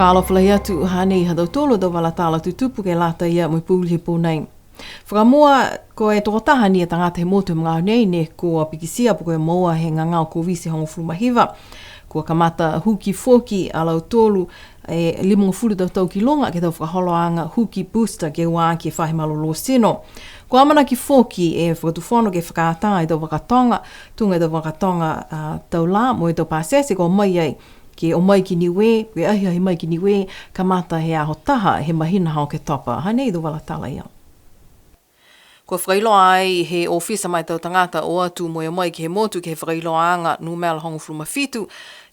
Whakaalawhalai atu hanei hadau tolo da wala tala tutupu ke lata ia mui pūlihi pūnei. Whakamua ko e tokotaha ni e tangata he motu mga nei ne ko pikisia po ko e moa he ngangau ko visi hongo fulumahiva. Ko kamata huki foki alau tolu e limunga fulu tau ki longa ke tau whakaholoanga huki booster ke wā ki whahimalolo sino. Ko amana ki foki e whakatuwhono ke whakaataa e tau wakatonga, tunga e tau wakatonga tau la mo e tau pāsese ko mai ai. Ke o mai ki Niue, ke ahi mai ki Niue, kamata he aho taha he mahina hao ke topa. Hanei do wala tala ia. Ko whakailoa ai he ofisa mai tau tangata o atu mo e mai ki he motu ke he whakailoa anga numela hongo fluma fitu.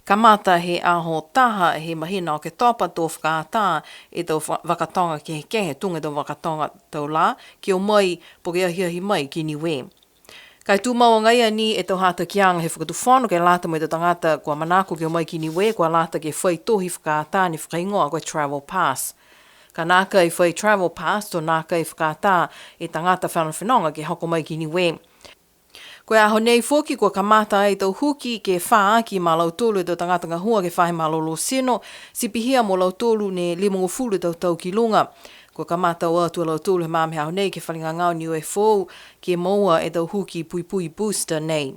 Kamata he aho taha he mahina o ke topa tō whakaata e tau wakatonga ke he kehe, tunga tau wakatonga tau la, ke o mai po ke ahi mai ki Niue. Kai tū maua ngai ani e tau hata ki anga he whakatuwhono ke lata mo i tau tangata kua manako ke o mai ki Niue, kua lata ke whai tohi whakaata ni whakaingoa koe travel pass. Ka nāka i whai travel pass tō nāka i whakaata e tangata whanawhinonga ke hoko mai ki Niue. Koe aho nei fōki kua kamata ai tau huki ke whaa ki ma lautolu e tau tangata ngahua ke whahe malolo sino, sipihia mo lautolu ne limongo fulu tau ki lunga. Ko kamata o atua lautolu he māme hao nei ke whalinga ngau ni UFO ke moa e tau huki pui booster nei.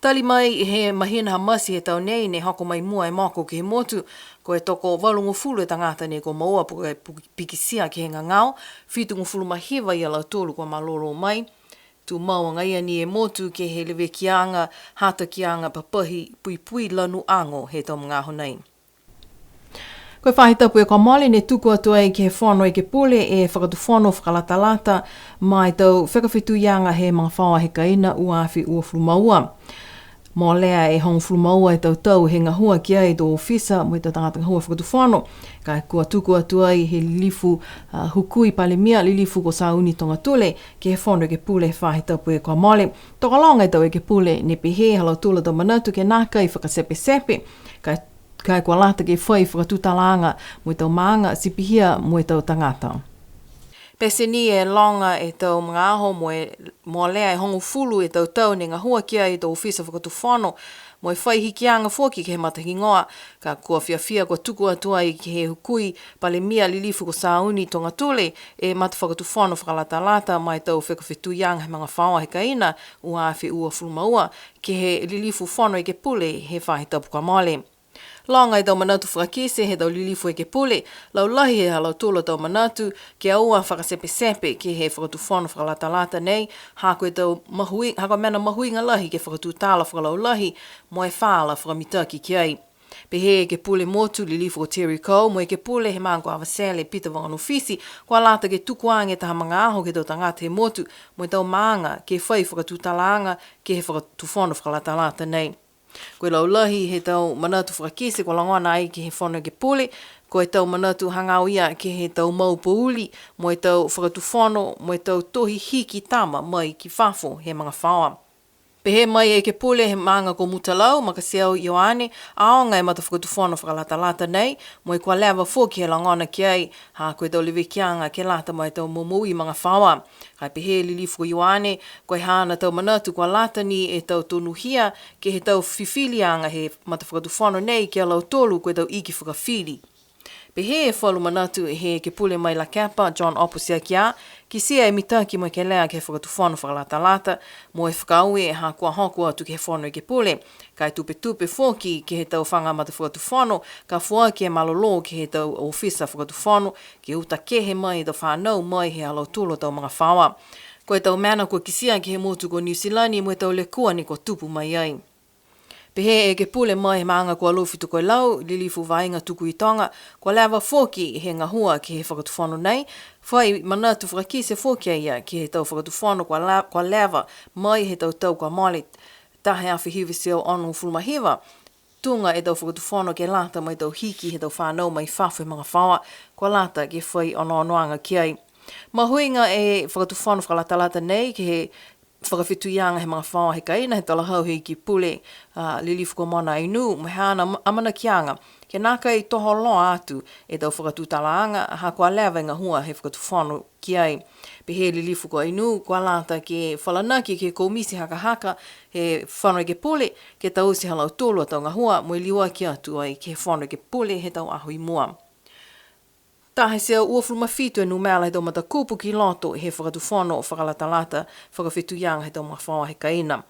Tali mai he mahina hamasi he tau nei ne hoko mai mua e mako ke he motu ko e toko walungo fulu e tangata ne ko moa po e pikisia ke he ngangau, whitungo fulu mahiwa i a lautolu ko malolo mai. Tu maua ngai ni e motu ke he lewe kianga, hata kianga papahi pui lanu ango he tau mga honei. Koe whahitapu e kamali ne tuku atu ai ke he whono e ke pule e whakatuwhono whakalatalata mai tau whakawhitu ianga he mga whaua he kaina uawhi ua flumaua. Mō lea e hong flumaua e tau he ngahua ki ai do ofisa mo i tau tangata ngahua whakatuwhono. Ka kua tuku atu ai he lilifu hukui palemia lilifu ko sauni tonga tule ke he whono e ke pule he whahitapu e kamali. Tokalonga e tau e ke pule ne pehe halau tula tau manatu ke nāka i whakasepe. Kai kua lata ke whai whakatutalanga mo i tau maanga sipihia mo i tau tangata. Pese ni e longa e tau mga aho mo lea e hongo fulu e tau ne ngahua kia i tau ofisa whakatuwhono mo i whai hikianga fōki ke he matahingoa ka kua whiawhia kua tuku atua i ke he hukui palemia lilifu ko sauni tonga tule e mata whakatuwhono whakalatalata mai tau whakawhitu ianga he mga whaua he kaina ua awhi ua fulumaua ke he lilifu whono i ke pule he whahitapu ka male. Longa i tau manatu whakakise he tau lilifu e ke pule, lau lahi he halau tūla tau manatu, ke aua whakasepe ke he whakatuwhono whakalatalata nei, hako e tau hako mena mahuinga lahi ke whakatutala whakalau lahi, mo e whaala whakamitaki ki ai. Pehe e ke pule motu lilifu o Terry Coe, mo e ke pule he mango awasele pita wanganufisi, kua lata ke tukuange taha mga aho ke tau tangata he motu, mo e tau maanga ke whai whakatutalanga ke he whakatuwhono whakalatalata nei. Koe lau lahi he tau manatu whakakise ko langwana ai ke he whono ke pule, ko e tau manatu hangau ia ke he tau maupauli, mo e tau whakatuwhono, mo e tau tohi hiki tama mai ki whafo he mga whaua. Pehe mai e ke pule he maanga ko mutalau, makasiau Ioane, aonga e mata whakatuwhono whakalatalata nei, mo e kua lewa fōki he langona ki ai, ha koe tau lewe kianga ke lata mai tau momui mga whaua. Kai pehe lilifu Ioane, koe hana tau manatu kua lata ni e tau tonuhia, ke he tau whiwhilianga he mata whakatuwhono nei ke alau tolu koe tau iki whakawhili. Pehe e whalu manatu he ke pule mai la kapa, John Oposia kia, ki sia e mitaki mo ke lea ke whakatuwhono whakalatalata, mo e whakaue e ha kua hoko atu ke he whono i ke pule. Kai tupe fōki ke he tau whangamata whakatuwhono, ka whua ke malolo ke he tau ofisa whakatuwhono, ke uta kehe mai tau whanau mai he alau tūlo tau mga whaua. Ko e tau mana kua kisia ke he motu ko New Zealand mo e tau le kua ni ko tupu mai ai. Pehe e ke pule mai he maanga kua lofitu koe lau, lilifu vainga tuku i tonga, kua lewa fōki he ngahua ke he whakatuwhono nei, whai manatu whakakise fōki ia ke he tau whakatuwhono kua lewa mai he tau kua mali tahe awhi hiwi seo onu fulumahiwa, tunga e tau whakatuwhono ke lata mai tau hiki he tau whanau mai whawhi mga whaua, kua lata ke whai ono ki ai. Mahuinga e whakatuwhono whakalatalata nei ke he whakawhituianga he mga whaoa he kaina he tala hau hei ki pule lilifu ko mana inu me hana amana kianga ke naka i toho loa atu e tau whakatutalaanga ha kua lewa inga hua he whakatuwhanu ki ai pe he lilifu ko inu kua lata ke whalanaki ke koumisi haka haka he whanau ke pule ke tau si halau tolu atau ngā hua mo i liwa ki atu ai ke whanau ke pule he tau ahui mua. Tahe sea ua fulmafitu e numela he tau mata kupu ki loto he whakatuwhano o whakalatalata whakawhituianga he tau mga whaoa he kaina.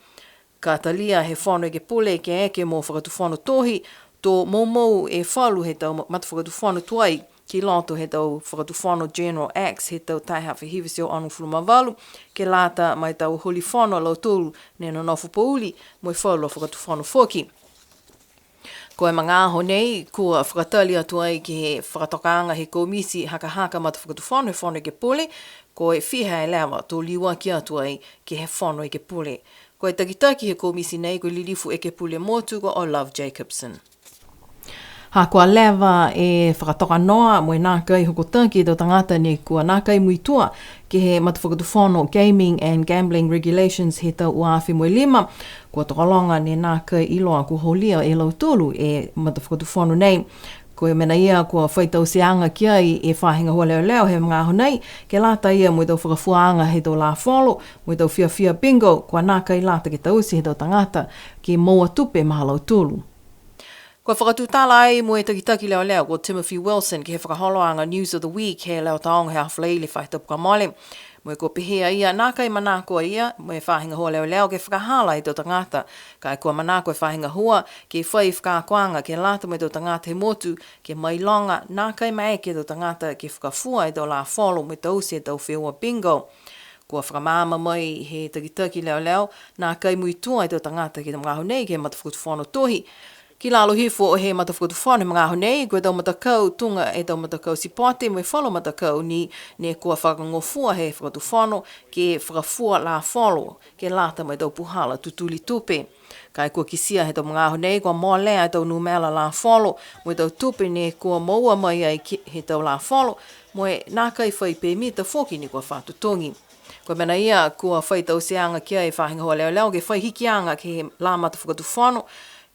Ka talia he whanau ke pule ke eke mo whakatuwhano tohi tō moumou e whalu he tau mata whakatuwhano tuai ki loto he tau whakatuwhano General Acts he tau taiha whihiwisi o anu fulmavalu ke lata mai tau holi whano lau tolu ne no nofu pouli mo e whalu o whakatuwhano whoki. Ko e mga aho nei, kua whakatali atu ai ki he whakatokaanga he koumisi haka mata whakatuwhano he whanau ke pule, ko e whiha e lewa tō liwa ki atu ai ki he whanau ke pule. Ko e takitaki he koumisi nei ko lilifu e ke pule motu ko o Love Jacobson. Ha kua lewa e whakatoka noa mo e nākai hoko tanki tau tangata ne kua nākai muitua ke he matawhakatuwhano Gaming and Gambling Regulations he tau uawhi mo e lima. Kua tokalonga ne nākai iloa ku holia e lau tolu e matawhakatuwhano nei. Ko e mena ia kua whaitau seanga ki ai e whahinga hua leo he mga aho nei ke lata ia mo e tau whakafuanga he tau la wholo mo e tau whia bingo kua nākai lata ke tausi he tau tangata ke moa tupe maha lau tolu. Kua whakatutala ai mo e takitaki leo ko Timothy Wilson ke he whakaholoanga News of the Week he leo taonga he awhalei le whaitapuka mole. Mo e ko pihea ia nākai manako ia mo e whahinga hua leo ke whakahala i tō tangata. Ka e kua manako e whahinga hua ke whai whakakoanga ke lata mo i tō tangata he motu ke mailonga nākai mai ke tō tangata ke whakafua i tō la wholo mo i tausi e tau whiua bingo. Kua whakamama mai he takitaki leo nākai muitua i tō tangata ke mga honei ke matawhakatuwhano tohi. Ki lalo hifo o he matawhakatuwhano mga honei, koe tau matakau tunga e tau matakau sipote, mo e whalo matakau ni ne kua whakangofua he whakatuwhano ke whakafua la whalo, ke lata mai tau puhala tutuli tupe. Kai kua kisia he tau mga honei, kua mōlea e tau numela la whalo, mo e tau tupe ne kua maua mai ai he tau la whalo, mo e nākai whai pe mita whoki ni kua whatutongi. Koe mena ia kua whai tau seanga kia e whahinga hoa leo ke whai hikianga ke he la matawhakatuwhano,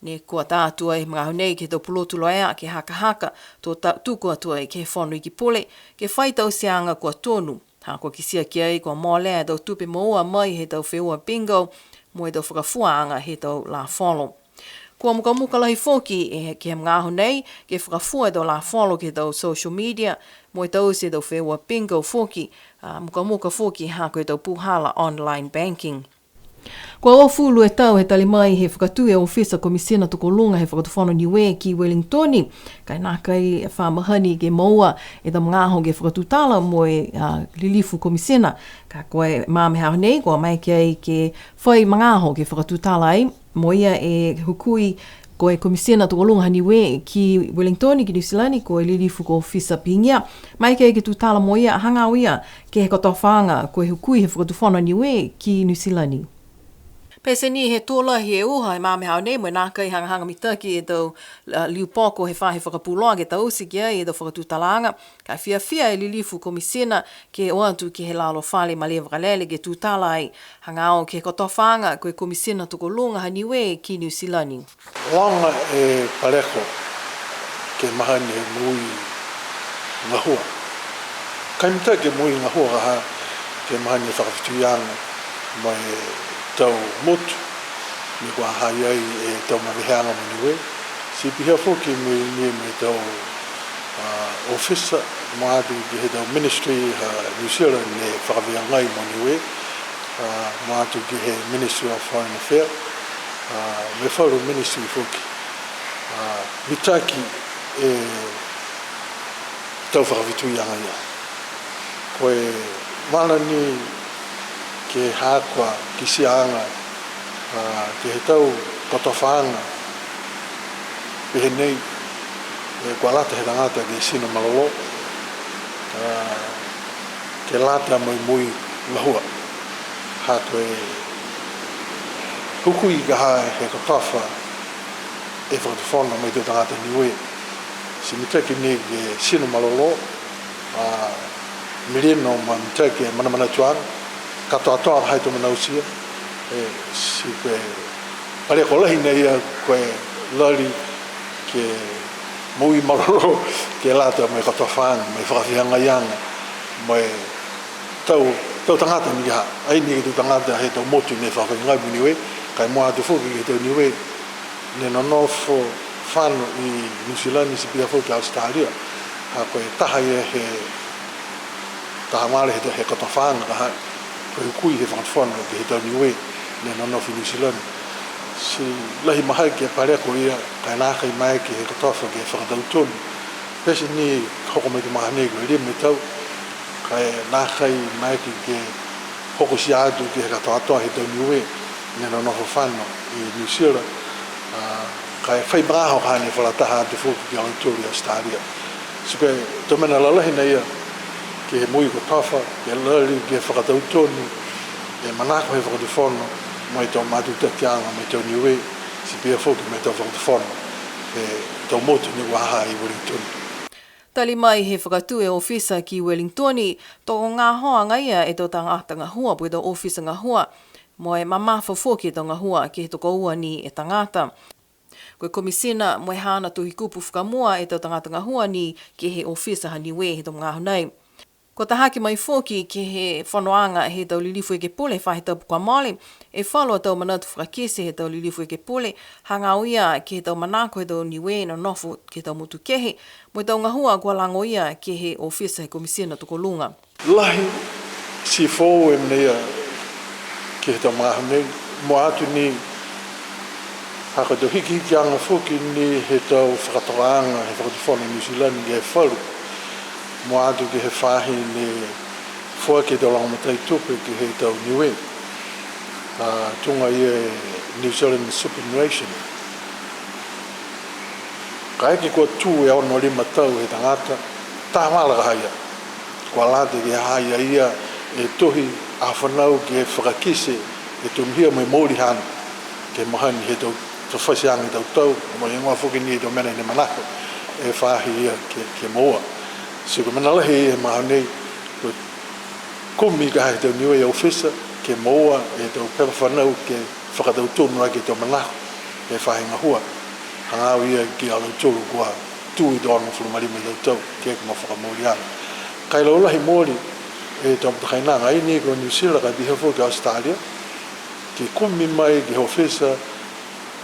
ne kua tātua i mga honei ke tau pulotulo ea ke haka tō tuku atua i ke whanu i ki pole ke whaitau seanga kua tonu. Ha kua kisia ki ai kua mōlea e tau tupe moua mai he tau whiua bingo mo e tau whakafuaanga he tau la wholo. Kua muka lahi whoki e ke he mga honei ke whakafua e tau la wholo ke tau social media mo e tau se tau whiua bingo whoki muka whoki ha koe tau puhala online banking. Kua ofulu e tau he tali mai he whakatue o ofisa komisina tukolunga he whakatuwhano Niue ki Wellingtoni. Kai nākai whamahani ke maua e tau mga aho ke whakatutala mo e lilifu komisina. Ka koe māmeha nei, kua mai ki ai ke whai mga aho ke whakatutala ai. Mo ia e hukui koe komisina tukolunga Niue ki Wellingtoni ki New Zealand koe lilifu ko ofisa pingia. Mai ki ai ke tutala mo ia hangau ia ke he katowhanga koe hukui he whakatuwhano Niue ki New Zealand. Pese ni he tōla he uha e māmeha nei mo nākai hangahanga mitaki e tau liupoko he whahe whakapuloa ke tau usi kia e tau whakatutalanga. Kai whia e lilifu komisina ke oantu ke he lalo whale ma le wakalele ke tūtala ai hangao ke kotowhanga koe komisina tukolunga ha Niue ki New Zealand. Langa e pareko ke mahani he mui ngahua. Kai mitaki mui ngahua ha ke mahani whakawhituianga mai tau motu, ni kua hai ai e tau maweheanga mo Niue. Si pihea whoki me tau officer mo atu ki he tau ministry New Zealand ne whakaweangai mo Niue. Mo atu ki he Ministry of Foreign Affairs. Me whauru ministry whoki. Mitaki e tau whakawhituianga ia. Koe mana ni ke hākua ki sianga ke he tau kotowhanga pehe nei e kua lata he rangata ke sino malolo ke lata mui ngahua hātua e hukui ka hae he kotawha e whakatawhana mai te rangata Niue si mitaki nei ke sino malolo milino ma mitaki e manamana tuana katoa hai to manausia si koe pare ko lahi nei koe lali ke mui maroro ke lata mai katawhanga mai whakawhianga ianga mai tau tangata ni ha ai ni tu tangata he tau motu ne whakawhinga i Niue kai moa tu fuki ke tau Niue ne no fo whanu i New Zealand i si pia fuki Australia ha koe taha ia he taha mare he katawhanga ha koe kui he whakawhanu ke he tau Niue ne no fi New Zealand si lahi mahai ke pare ko ia kai nā kai mai ke he katawha ke whakatautonu pesi ni hoko mai te maha nego i rime tau kai nā kai mai ke hoko si atu ke he katawatoa he tau Niue ne no whanu i New Zealand kai whai braho hane whalataha atu fuku ki Australia Australia so koe to mena lalahi na ia ke he mui katawha ke lali ke whakatautonu e manako he whakatafono mai tau matuta tianga mai tau Niue si pia fuki mai tau whakatafono e tau motu ni waha i Wellington. Tali mai he whakatu e ofisa ki Wellingtoni, toko ngā hoanga ia e tō tangata ngā hua pui tō ofisa ngā hua, mo e mamawha fōki tō ngā hua ki he toko ua ni e tangata. Koe komisina mo e hana tuhi kupu whakamua e tō tangata ngā hua ni ki he ofisa ha Niue he tō ngā hunei. Ko ta haki mai fōki ki he whanoanga he tau lilifu e ke pule whahe tau pukua male, e whalo tau manatu whakakese he tau lilifu e ke pule, hanga ia ki he tau manako he tau Niue no nofu ki tau mutu kehe, mo tau ngahua kua lango ia ki he ofisa he komisina tuko lunga. Lahi si fōu e mnea ki he tau mahane, mo atu ni haka tau hiki anga fōki ni he tau whakatoanga he whakatawhana New Zealand i e whalu. Mo atu ki he whahi ni fua ki tau langamatai tupe ki he tau Niue. Tunga i e New Zealand superannuation. Ka eke kua tū e ono 5 tau he tangata, taha mala ka haia. Kua late ki haia ia e tohi a whanau ki he whakakise e tumhia mai mōri hana. Ke mahani he tau whawhasianga tau tau, mo he ngā whuki ni e tau mena i ne manako e whahi ia ke moa. So ko mana lahi e maha nei ko kumi ka he tau Niue ofisa ke moa e tau pepa whanau ke whakatautonu ai ke tau manako e whahinga hua hangau ia ki alo tolu kua tui doana whulumarima tau tau ke kuma whakamori ana kai lau lahi mori e tau mtakainanga ai ni ko New Zealand ka bihafo ki Australia ke kumi mai ki ofisa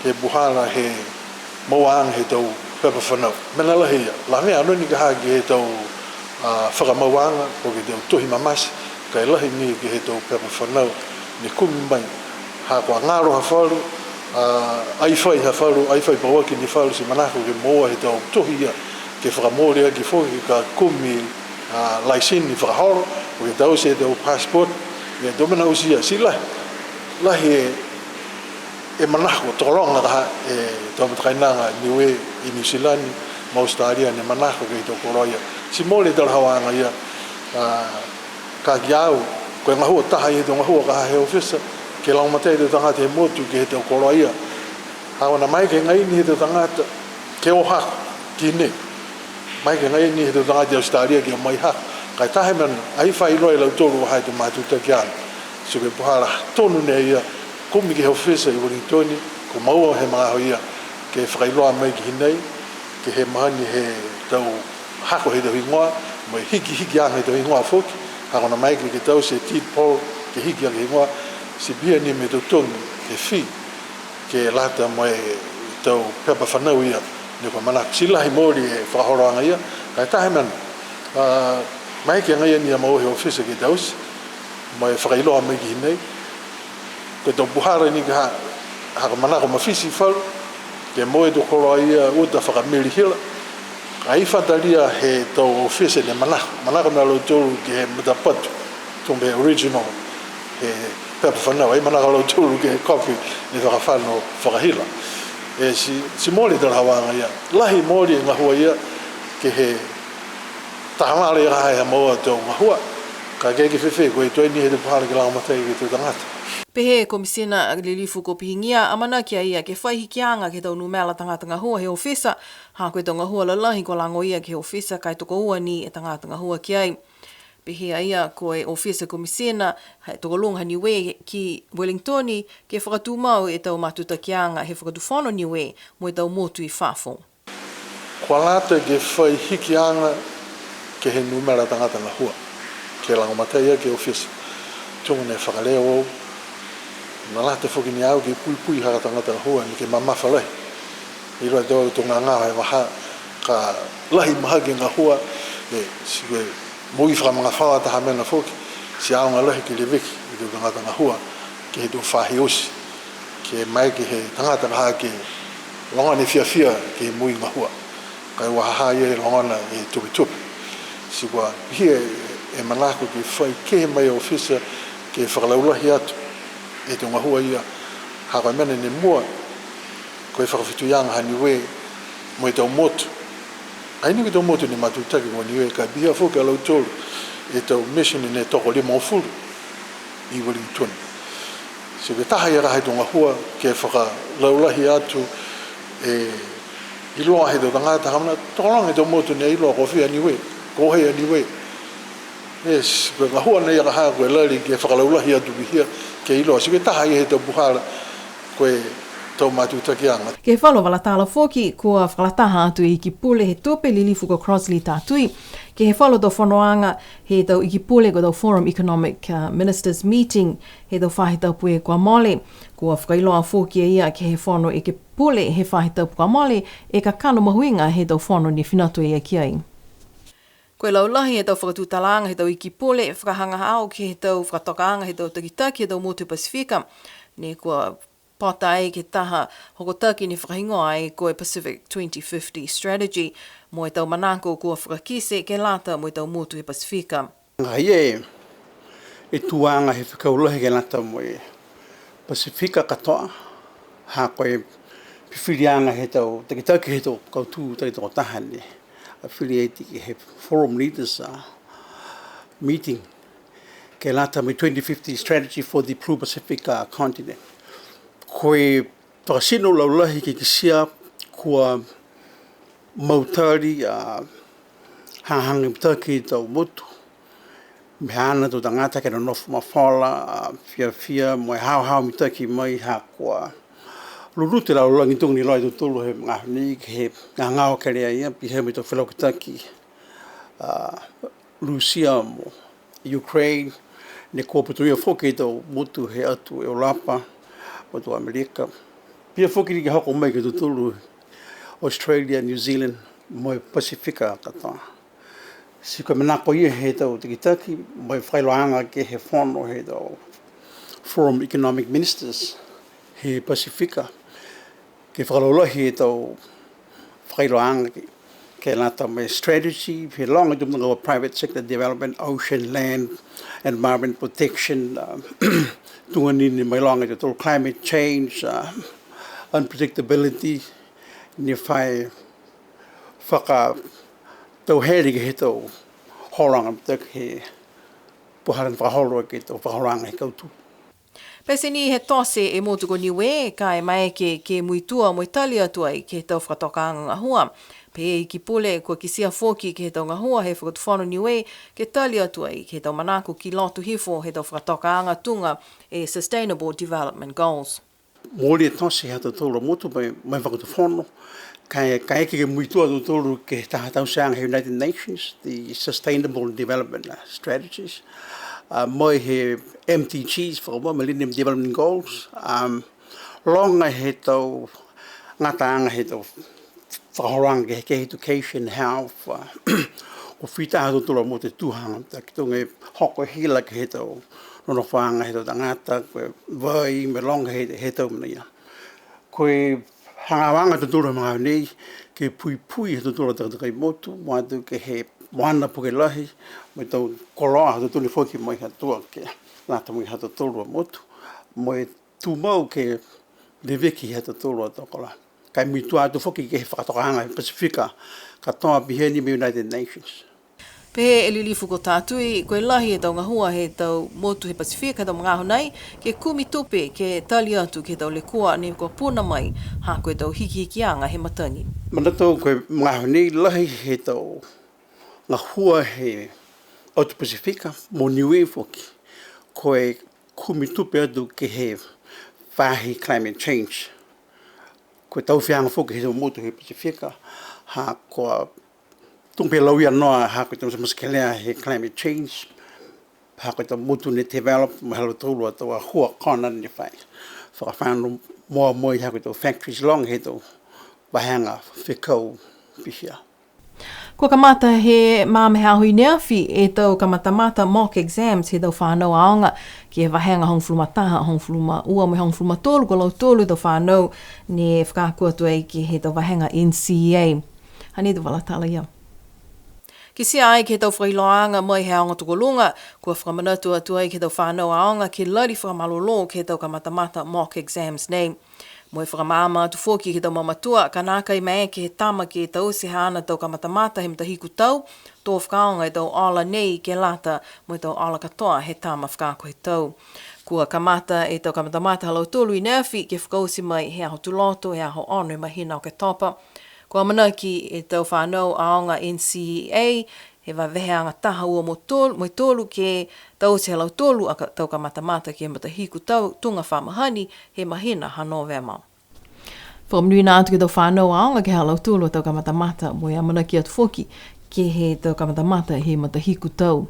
ke buhala he moa ang he tau pepa whanau mena lahi ia la mea anoni ka haki he tau whakamauanga o ke tau tohi mamasi kai lahi ni ke he tau pepa whanau ni kumi mai ha kua ngaro ha whalu ai whai ha whalu ai whai pawaki ni whalu si manako ke moa he tau tohi ia ke whakamori ki whoki ka kumi laisini whakahoro o ke tau se tau passport e domina usia si lahi e manako tokolonga ka e tau matakainanga Niue i New Zealand ma Australia ne manako ke tau koroia si mole tau hawanga ia ka kiau koe ngahua taha i tau ngahua ka he ofisa ke lau matei tau tangata he motu ke he tau koroia hawana mai ke ngai ni he tau tangata ke o hako ki ne mai ke ngai ni he tau tangata i Australia ke o mai hako kai tahe man ai whai roi lau tolu hai tu matuta ki ana so ke puhara tonu ne ia kumi ke he ofisa i Wellingtoni ko maua he mga ia ke whakailoa mai ki hinei ke he mahani he tau hako he tau ingoa mai hiki anga he tau ingoa whoki hako na mai ke tau se tit pol ke hiki anga ingoa si bia ni me tau tongi ke whi ke lata mai tau pepa whanau ia ni ko mana silahi mori e whakahoro anga ia kai tahe man mai ke ngai ni a mau he ofisa ke tau mai whakailoa mai ki hinei ko tau buhara ni ka haka manako mawhisi whalu ke moe to koroa ia uta whakamiri hila ai whataria he tau ofisa ne manako na lo tolu ke he matapatu tumbe original he pepa whanau ai manako lo tolu ke he kopi ne whakawhano whakahila e si mori tala hawanga ia lahi mori ngā hua ia ke he tahamare ia hai ha moa tau ngā hua ka keke whewhe koe toi ni he te pahara ki lao matai ke tau tangata. Pehe komisina lilifu ko pihingia amana kia ia ke whaihi kianga ke tau numela tangata ngā hua he ofisa ha koe tau ngā hua lalahi ko lango ia ke ofisa kai toko ua ni e tangata ngā hua ki ai. Pehea ia koe ofisa komisena tokolonga Niue ki Wellingtoni ke whakatū mau e tau matutakianga he whakatūwhono Niue mo e tau motu I whafo. Kua lata ke whai hiki anga ke he numera tangata na hua. Ke langomatai ia ke ofisa. Tunga ne whakaleo au. Na lata whoki ni au ke pui haka tangata na hua ni ke mamafa lai. I roa tau tunga ngā hai waha ka lahi maha ke ngā hua e siwe mui whaka mga whawa taha mena whoki si aonga lahi ke le wiki I tau tangata na hua ke he tu whahi osi. Ke mai ke he tangata kaha ke longa ni fia ke he mui ngā hua. Kai wahaha ia longana e tupi. Si kua hia e manako ke whai ke mai ofisa ke whakalaulahi atu. E te ngahua ia haka mena ne mua koe whakawhituyanga ha Niue mo e tau motu. Aini ke tau motu ni matutaki mo Niue ka bia whoka alau tolu e tau mission ne toko lima o fulu I Wellington. Si ke taha ia raha te ngahua ke whakalaulahi atu I loa he tau tangata hamana, tokolanga he tau motu ne iloa ko whia Niue, ko hea Niue. Yes, koe ngahua nei akaha koe lari ke whakalaulahi atu bihia ke iloa. Si koe taha ia he tau buhala koe tau matutakianga. Ke whalo wala tāla whoki kua whakalataha atu I ki pule he tope lilifu ko Crossley tātui. Ke he whalo tau whanoanga he tau I ki pule ko tau Forum Economic Ministers Meeting he tau whahe tau pue kua mole. Kua whakailoa whoki ia ke he whano I ke pule he whahe tau kua mole e ka kano mahuinga he tau whano ni whinato ia ki ai. Koe laulahi he tau whakatūtalanga he tau I ki pule whakahanga au ki he tau whakatokaanga he tau takitaki he tau Motu Pasifika. Ne kua pata ai ke taha hokotaki ni whakahingoa ai koe Pacific 2050 Strategy mo e tau manako kua whakakise ke lata mo e tau motu he Pasifika. Ngai e tuanga he whakaulahi ke lata mo e Pasifika katoa ha koe pifirianga he tau takitaki he tau kautu takitako tahani affiliate ki he Forum Leaders Meeting ke lata mo 2050 Strategy for the Blue Pacific Continent. Koe whakasino laulahi ke kisia kua mautari hangi mtaki tau motu. Me hana tau tangata kena nofu mawhala, fia, moe hao mtaki mai ha kua. Lurute laulangi tung ni loi tutulu he ngahani ke he ngangao karea ia pihe me tau whelau kitaki. Rusia mo Ukraine, ne kua putuia whoke tau motu he atu Europa. O tu Amerika. Pia whoki ki hoko mai ke tutulu Australia, New Zealand, mo Pasifika katoa. Si koe manako ia he tau tikitaki, mo whailoanga ke he whono he tau Forum Economic Ministers he Pasifika. Ke whakalaulahi he tau whailoanga ke lata mai strategy, he longa tumnanga private sector development, ocean, land, environment protection, tungani ni mai longa te tolu climate change, unpredictability, ni whai whaka tau heri ke he tau horanga mtak he puharan whakaholoa ke tau whakahoranga he kautu. Pese ni he tose e motu ko Niue ka e mai ke muitua mo Itali atuai ke tau whakatokaanga ngahua. Pe I ki pule kua kisia whoki ke he tau ngahua he whakatwhano Niue ke Itali atuai ke tau manako ki lotu hifo he tau whakatokaanga tunga e Sustainable Development Goals. Mōri e tose he tau tōra motu mai whakatwhano ka eke ke muitua tau tōru ke taha tau seanga he United Nations, the Sustainable Development Strategies. Moi he MTGs, whakamoa, Millennium Development Goals. Longa he tau ngataanga he tau whakahoranga ke education, health, o whitaha tau tōra mo te tuhanga. Ta ki tunga hoko hila ke he tau nono whaanga he tau tangata, koe vai, me longa he tau mania. Koe hangawanga tau tōra mga nei, ke pui he tau tōra takatai motu, moatu ke he moana puke lahi, me tau koroa hata tūni whoki mai hatua ke nāta mai hata tōrua motu. Moe tūmau ke leweki hata tōrua tokola. Kai mitua atu whoki ke he whakatokaanga he Pasifika, ka toa biheni me United Nations. Pehe e lilifu ko tātui, koe lahi e tau ngahua he tau motu he Pasifika tau mga honai, ke kumi tupe ke tali atu ke tau le kua ne kua puna mai, ha koe tau hikianga he matangi. Manatou koe mga honai lahi he tau ngahua he o te Pasifika, mo Niue foki, koe kumitupe atu ke he whahi climate change. Koe tau whianga foki he tau motu he Pasifika, ha koa tumpe lauia noa ha koe tau maskelea he climate change, ha koe tau motu ne develop, mahalo tolu a tau a hua kona ni whai. Whakawhanu moa moi ha koe tau factories long he tau wahanga whikau pihia. Kua kamata he māmehe ahui neawhi e tau kamata mock exams he tau whanau aonga ki he wahenga hongfuluma taha, hongfuluma ua me hongfuluma tolu, ko lau tolu tau whanau ne whakakua tuai ki he tau wahenga NCA. Hani tu wala tala ia. Ki sia ai ki he tau whailoanga mai he aonga tukolunga, kua whakamanatua tuai ki he tau whanau aonga ki lari whakamalolo ki he tau kamata mock exams nei. Moe whakamama atu fōki ki tau mamatua, kanaka I mea ki he tama ki he tau se haana tau kamatamata he mtahiku tau, tō whakaonga I tau ala nei ke lata moe tau ala katoa he tama whakako he tau. Kua kamata e tau kamatamata halau tolu I Nerfi ke whakausi mai he aho tuloto, he aho ono mai hina o ke topa. Kua mana ki e tau whanau aonga NCA, he waweheanga taha ua mo tolu ke tau se halau tolu a tau kamatamata ki he matahiku tau, tunga whamahani he mahina hano wema. Whakamnui nā atu ki tau whanau aonga ke halau tolu a tau kamatamata, moe amana ki atu whoki ke he tau kamatamata he matahiku tau.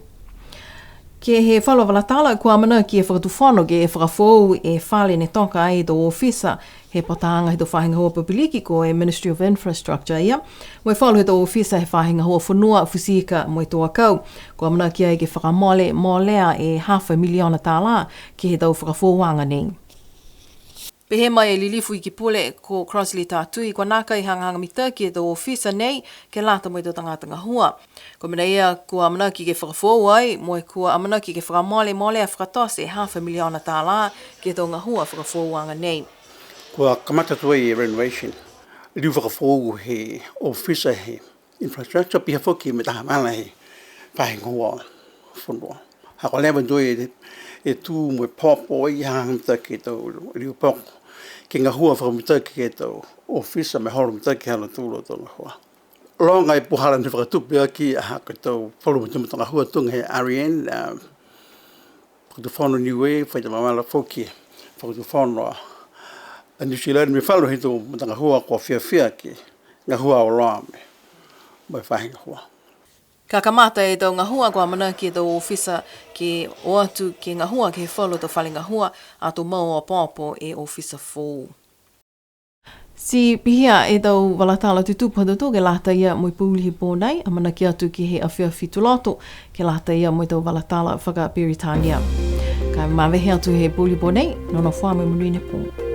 Ke he whalo walatala kua amana ki e whakatuwhono ke e whakafou e whale ne toka ai tau ofisa he patahanga he tau whahinga hoa papiliki ko e Ministry of Infrastructure ia. Moe whalo he tau ofisa he whahinga hoa whanua fusika moe toa kau. Kua amana ki ai ke whakamole molea e $500,000 tāla ki he tau whakafouanga nei. Pehe mai e lilifu I ki pule ko Crossley tātui, kua naka I hanganga mita ki e tau ofisa nei ke lata moe tau tangata hua. Ko mena ia kua amanaki ke whakafou ai, moe kua amanaki ke whakamole a whakatose $500,000 tāla ki e tau ngahua whakafouanga nei. Kua kamata tuai e renovation, liu whakafou he ofisa he infrastructure piha whoki me taha mana he whahinga hoa whanua. Hako lewa doi e tū moe popo I hanganga mita ki tau liu poko. Ke ngahua whakamita ki tau ofisa me horo mita ki hala tūlo tau ngahua. Longa I puhala ni whakatupi aki a haka tau whalu mita ngahua tunga he REN, whakatuwhono Niue, whaita mamala whoki, whakatuwhono a New Zealand me whalu he tau mita ngahua kua whiawhia ki ngahua o loa me mai whahinga hua. Ka kamata e tau ngahua kua mana ki e tau ofisa ke o atu ke ngahua ke he whalu tau whale ngahua a tau mau a pāpo e ofisa 4. Si pihia e tau walatala tutupa tatu ke lata ia moi pūlihi pōnei, a mana ki atu ki he awhiawhi tulato ke lata ia moi tau walatala whaka Peritania. Ka mawehe atu he pūlihi pōnei, nona whā me munui ne pō.